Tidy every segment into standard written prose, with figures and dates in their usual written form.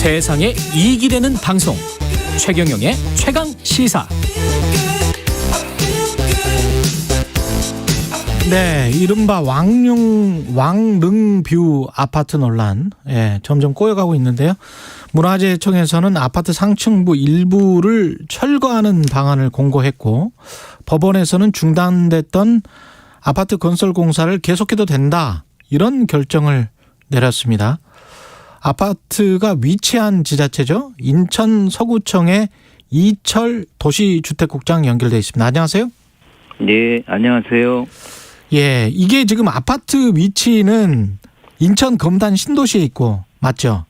세상에 이익이 되는 방송 최경영의 최강시사. 네, 이른바 왕릉뷰 아파트 논란, 점점 꼬여가고 있는데요. 문화재청에서는 아파트 상층부 일부를 철거하는 방안을 공고했고, 법원에서는 중단됐던 아파트 건설 공사를 계속해도 된다, 이런 결정을 내렸습니다. 아파트가 위치한 지자체죠. 인천 서구청의 이철 도시주택국장 연결돼 있습니다. 안녕하세요. 네, 안녕하세요. 예, 이게 지금 아파트 위치는 인천 검단 신도시에 있고 맞죠?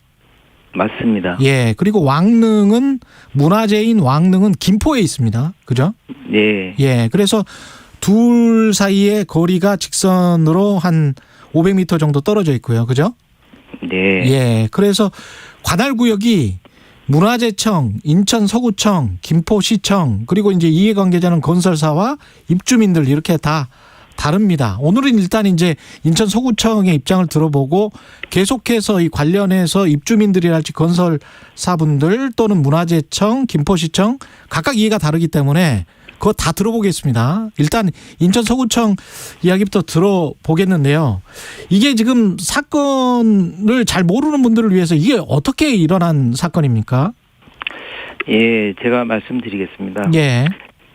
맞습니다. 예, 그리고 왕릉은 문화재인 왕릉은 김포에 있습니다. 그죠? 네. 예, 그래서 둘 사이의 거리가 직선으로 한 500m 정도 떨어져 있고요. 그죠? 네. 예, 그래서 관할구역이 문화재청, 인천 서구청, 김포시청, 그리고 이제 이해관계자는 건설사와 입주민들 이렇게 다 다릅니다. 오늘은 일단 이제 인천 서구청의 입장을 들어보고 계속해서 이 관련해서 입주민들이랄지 건설사분들 또는 문화재청, 김포시청 각각 이해가 다르기 때문에 그거 다 들어보겠습니다. 일단 인천 서구청 이야기부터 들어보겠는데요. 이게 지금 사건을 잘 모르는 분들을 위해서 이게 어떻게 일어난 사건입니까? 예, 제가 말씀드리겠습니다. 예.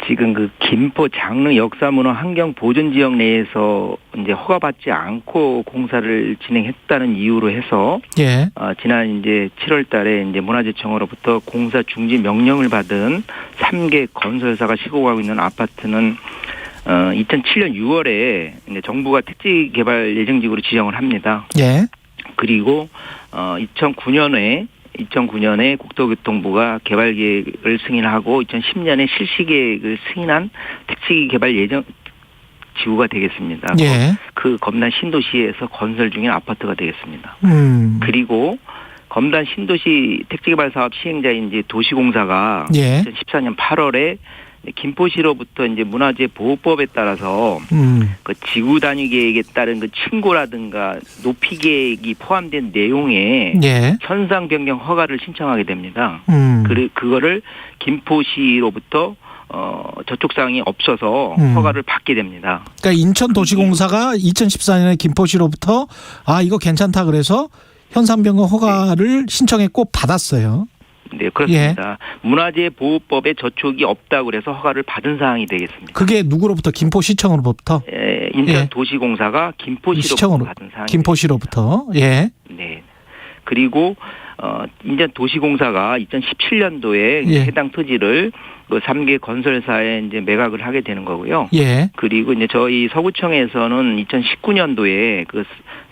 지금 그 김포 장릉 역사문화 환경 보존 지역 내에서 이제 허가받지 않고 공사를 진행했다는 이유로 해서 예. 지난 이제 7월 달에 이제 문화재청으로부터 공사 중지 명령을 받은 3개 건설사가 시공하고 있는 아파트는 2007년 6월에 이제 정부가 택지 개발 예정지구로 지정을 합니다. 예. 그리고 2009년에 국토교통부가 개발 계획을 승인하고 2010년에 실시 계획을 승인한 택지 개발 예정 지구가 되겠습니다. 예. 그 검단 신도시에서 건설 중인 아파트가 되겠습니다. 그리고 검단 신도시 택지 개발 사업 시행자인 이제 도시공사가 예. 2014년 8월에 김포시로부터 이제 문화재 보호법에 따라서 그 지구 단위 계획에 따른 그 층고라든가 높이 계획이 포함된 내용에 예. 현상 변경 허가를 신청하게 됩니다. 그거를 김포시로부터 저촉 사항이 없어서 허가를 받게 됩니다. 그러니까 인천도시공사가 2014년에 김포시로부터 이거 괜찮다 그래서 현상 변경 허가를 신청했고 받았어요. 네, 그렇습니다. 예. 문화재 보호법에 저촉이 없다고 그래서 허가를 받은 사항이 되겠습니다. 그게 누구로부터? 김포시청으로부터? 예, 인천도시공사가 김포시로부터 받은 사항이 김포시로부터. 예. 네. 그리고 인천도시공사가 2017년도에 예. 해당 토지를 그 3개 건설사에 이제 매각을 하게 되는 거고요. 예. 그리고 이제 저희 서구청에서는 2019년도에 그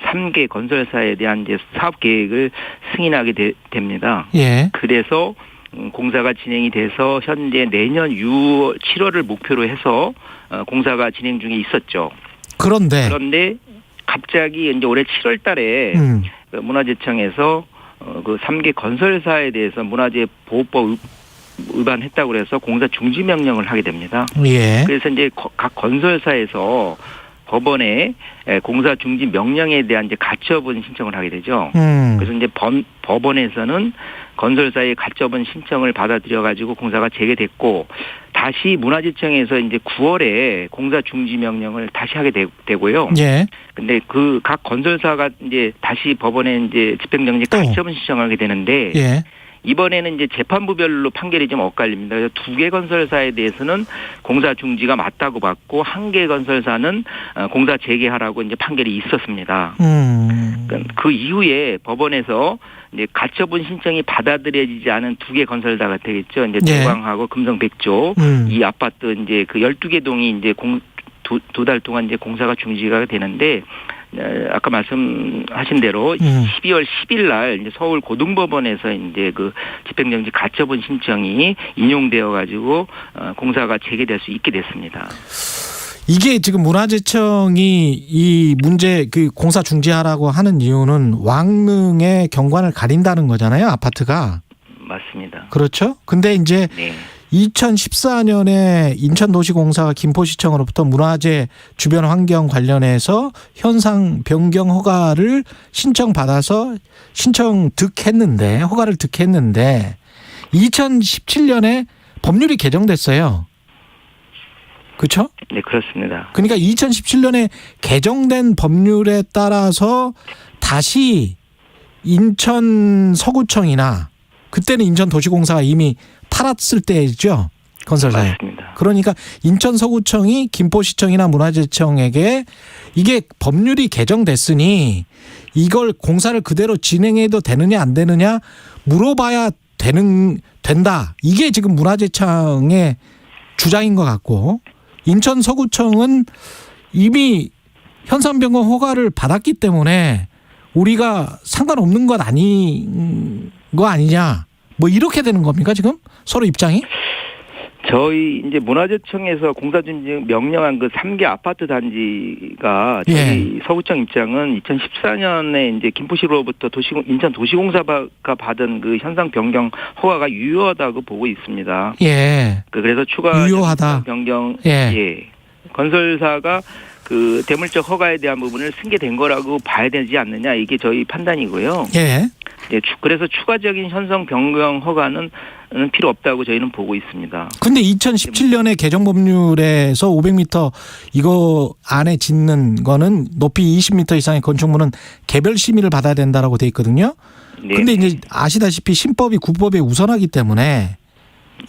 3개 건설사에 대한 이제 사업 계획을 승인하게 됩니다. 예. 그래서 공사가 진행이 돼서 현재 내년 6월, 7월을 목표로 해서 공사가 진행 중에 있었죠. 그런데 갑자기 이제 올해 7월 달에 문화재청에서 그 3개 건설사에 대해서 문화재 보호법 위반했다고 해서 공사 중지 명령을 하게 됩니다. 예. 그래서 이제 각 건설사에서 법원에 공사 중지 명령에 대한 이제 가처분 신청을 하게 되죠. 그래서 이제 법원에서는 건설사의 가처분 신청을 받아들여 가지고 공사가 재개됐고 다시 문화재청에서 이제 9월에 공사 중지 명령을 다시 하게 되고요. 예. 근데 그 각 건설사가 이제 다시 법원에 이제 집행정지 가처분 신청하게 되는데 예. 이번에는 이제 재판부별로 판결이 좀 엇갈립니다. 그래서 2개 건설사에 대해서는 공사 중지가 맞다고 봤고 1개 건설사는 공사 재개하라고 이제 판결이 있었습니다. 그 이후에 법원에서 이제 가처분 신청이 받아들여지지 않은 2개 건설사가 되겠죠. 이제 대광하고 금성 백조 이 아파트 이제 그 12개 동이 이제 두 달 동안 이제 공사가 중지가 되는데 아까 말씀하신 대로 12월 10일 날 이제 서울 고등법원에서 이제 그 집행정지 가처분 신청이 인용되어 가지고 공사가 재개될 수 있게 됐습니다. 이게 지금 문화재청이 이 문제 그 공사 중지하라고 하는 이유는 왕릉의 경관을 가린다는 거잖아요, 아파트가. 맞습니다. 그렇죠? 근데 이제 2014년에 인천도시공사가 김포시청으로부터 문화재 주변 환경 관련해서 현상 변경 허가를 신청받아서 허가를 득했는데 2017년에 법률이 개정됐어요. 그렇죠? 네, 그렇습니다. 그러니까 2017년에 개정된 법률에 따라서 다시 인천 서구청이나 그때는 인천도시공사가 이미 팔았을 때죠. 건설사에. 맞습니다. 그러니까 인천 서구청이 김포시청이나 문화재청에게 이게 법률이 개정됐으니 이걸 공사를 그대로 진행해도 되느냐 안 되느냐 물어봐야 된다. 이게 지금 문화재청의 주장인 것 같고 인천 서구청은 이미 현상 변경 허가를 받았기 때문에 우리가 상관없는 것 아닌 거 아니냐. 뭐 이렇게 되는 겁니까 지금 서로 입장이? 저희 이제 문화재청에서 공사 준지 명령한 그 3개 아파트 단지가 저희 서구청 입장은 2014년에 이제 김포시로부터 인천 도시공사가 받은 그 현상 변경 허가가 유효하다고 보고 있습니다. 예. 그래서 추가 유효하다. 변경 예. 건설사가 그 대물적 허가에 대한 부분을 승계된 거라고 봐야 되지 않느냐 이게 저희 판단이고요. 예. 예, 그래서 추가적인 현상 변경 허가는 필요 없다고 저희는 보고 있습니다. 근데 2017년에 개정 법률에서 500m 이거 안에 짓는 거는 높이 20m 이상의 건축물은 개별 심의를 받아야 된다라고 돼 있거든요. 네. 근데 이제 아시다시피 신법이 국법에 우선하기 때문에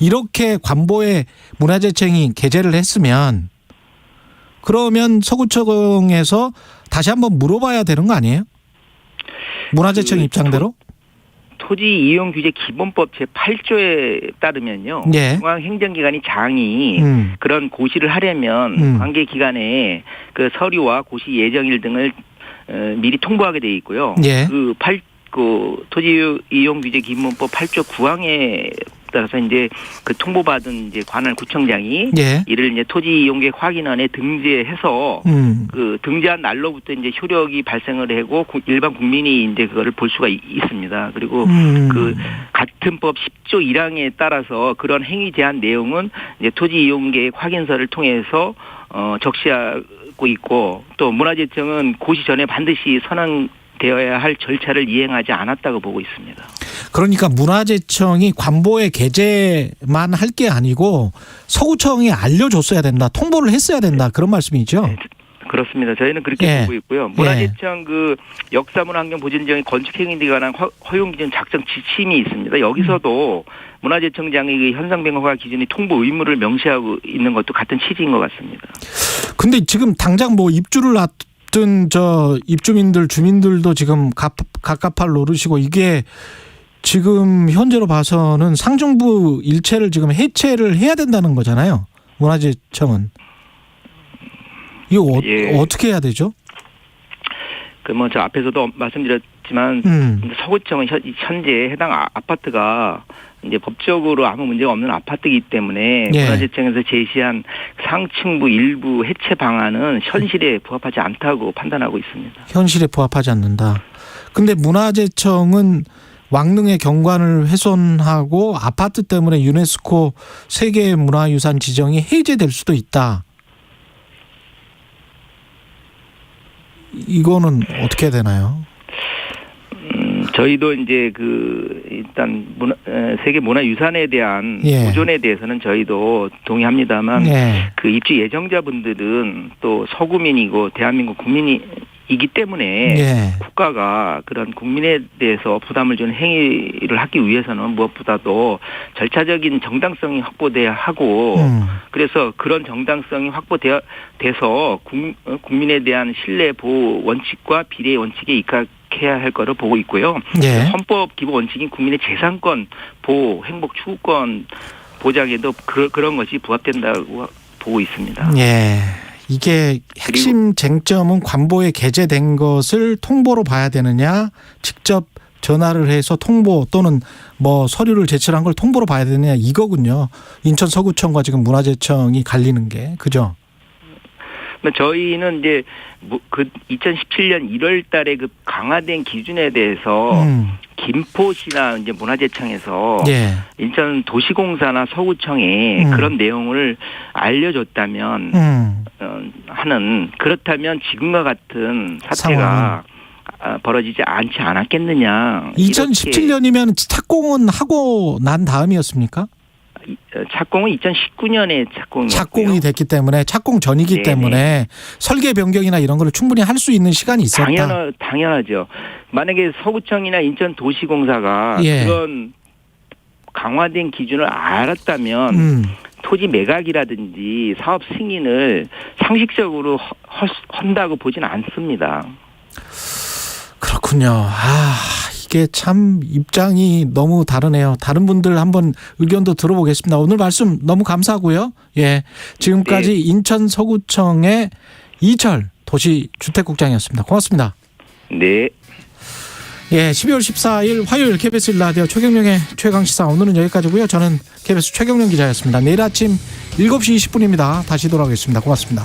이렇게 관보에 문화재청이 게재를 했으면 그러면 서구청에서 다시 한번 물어봐야 되는 거 아니에요? 문화재청 입장대로? 토지 이용 규제 기본법 제8조에 따르면요. 예. 중앙행정기관이 장이 그런 고시를 하려면 관계 기관에 그 서류와 고시 예정일 등을 미리 통보하게 돼 있고요. 예. 그 토지 이용 규제 기본법 8조 9항에 따라서 이제 그 통보받은 이제 관할 구청장이 예. 이를 이제 토지 이용계획 확인안에 등재해서 그 등재한 날로부터 이제 효력이 발생을 하고 일반 국민이 이제 그거를 볼 수가 있습니다. 그리고 그 같은 법 10조 1항에 따라서 그런 행위 제한 내용은 이제 토지 이용계획 확인서를 통해서 적시하고 있고 또 문화재청은 고시 전에 반드시 선언되어야 할 절차를 이행하지 않았다고 보고 있습니다. 그러니까 문화재청이 관보에 게재만 할 게 아니고 서구청이 알려줬어야 된다. 통보를 했어야 된다. 그런 말씀이죠. 네. 그렇습니다. 저희는 그렇게 보고 있고요. 문화재청 그 역사문화환경보전지역의 건축행위에 관한 허용기준 작성 지침이 있습니다. 여기서도 문화재청장의 그 현상변경허가 기준이 통보 의무를 명시하고 있는 것도 같은 취지인 것 같습니다. 근데 지금 당장 뭐 입주를 앞둔 입주민들 주민들도 지금 갑갑할 노릇이고 이게 지금 현재로 봐서는 상중부 일체를 지금 해체를 해야 된다는 거잖아요. 문화재청은. 이거 어떻게 해야 되죠? 그 뭐 저 앞에서도 말씀드렸지만 서구청은 현재 해당 아파트가 이제 법적으로 아무 문제가 없는 아파트이기 때문에 문화재청에서 제시한 상층부 일부 해체 방안은 현실에 부합하지 않다고 판단하고 있습니다. 현실에 부합하지 않는다. 근데 문화재청은 왕릉의 경관을 훼손하고 아파트 때문에 유네스코 세계문화유산 지정이 해제될 수도 있다. 이거는 어떻게 해야 되나요? 저희도 이제 일단 세계문화유산에 대한 보존에 대해서는 저희도 동의합니다만 그 입주 예정자분들은 또 서구민이고 대한민국 국민이기 때문에 국가가 그런 국민에 대해서 부담을 주는 행위를 하기 위해서는 무엇보다도 절차적인 정당성이 확보돼야 하고 그래서 그런 정당성이 확보돼서 국민에 대한 신뢰 보호 원칙과 비례 원칙에 입각해야 할 거로 보고 있고요. 헌법 기본 원칙인 국민의 재산권 보호, 행복 추구권 보장에도 그런 것이 부합된다고 보고 있습니다. 이게 핵심 쟁점은 관보에 게재된 것을 통보로 봐야 되느냐, 직접 전화를 해서 통보 또는 뭐 서류를 제출한 걸 통보로 봐야 되느냐 이거군요. 인천 서구청과 지금 문화재청이 갈리는 게 그죠? 저희는 이제 그 2017년 1월달에 그 강화된 기준에 대해서 김포시나 이제 문화재청에서 예. 인천 도시공사나 서구청에 그런 내용을 알려줬다면 하는 그렇다면 지금과 같은 사태가 벌어지지 않지 않았겠느냐. 2017년이면 착공은 하고 난 다음이었습니까? 착공은 2019년에 착공이 됐기 때문에 착공 전이기 네네. 때문에 설계 변경이나 이런 걸 충분히 할 수 있는 시간이 있었다. 당연하죠. 만약에 서구청이나 인천도시공사가 예. 그런 강화된 기준을 알았다면 토지 매각이라든지 사업 승인을 상식적으로 한다고 보지는 않습니다. 그렇군요. 이게 참 입장이 너무 다르네요. 다른 분들 한번 의견도 들어보겠습니다. 오늘 말씀 너무 감사하고요. 예, 지금까지 네. 인천 서구청의 이철 도시주택국장이었습니다. 고맙습니다. 네. 예, 12월 14일 화요일 KBS 1라디오 최경영의 최강시사 오늘은 여기까지고요. 저는 KBS 최경영 기자였습니다. 내일 아침 7시 20분입니다. 다시 돌아오겠습니다. 고맙습니다.